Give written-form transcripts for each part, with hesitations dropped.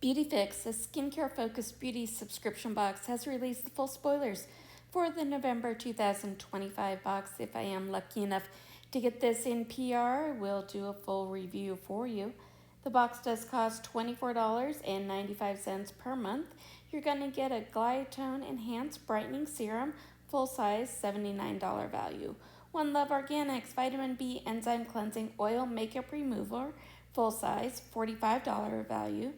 BeautyFIX, a skincare-focused beauty subscription box, has released the full spoilers for the November 2025 box. If I am lucky enough to get this in PR, we'll do a full review for you. The box does cost $24.95 per month. You're going to get a Glytone Enhanced Brightening Serum, full size, $79 value. One Love Organics Vitamin B Enzyme Cleansing Oil Makeup Remover, full size, $45 value.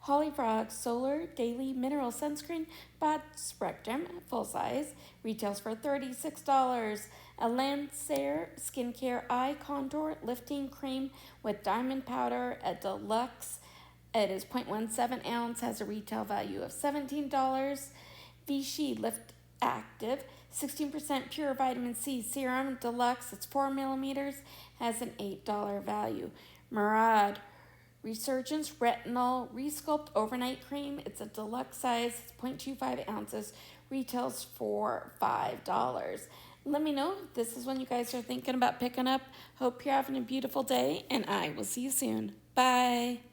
Holly Frog Solar Daily Mineral Sunscreen Broad Spectrum, full size, retails for $36. A Lancer Skincare Eye Contour Lifting Cream with Diamond Powder, a deluxe. It is 0.17 ounce, has a retail value of $17. Vichy Lift Active 16% Pure Vitamin C Serum Deluxe, it's 4 millimeters, has an $8 value. Murad Resurgence Retinol Resculpt Overnight Cream. It's a deluxe size. It's 0.25 ounces. Retails for $5. Let me know if this is one you guys are thinking about picking up. Hope you're having a beautiful day, and I will see you soon. Bye.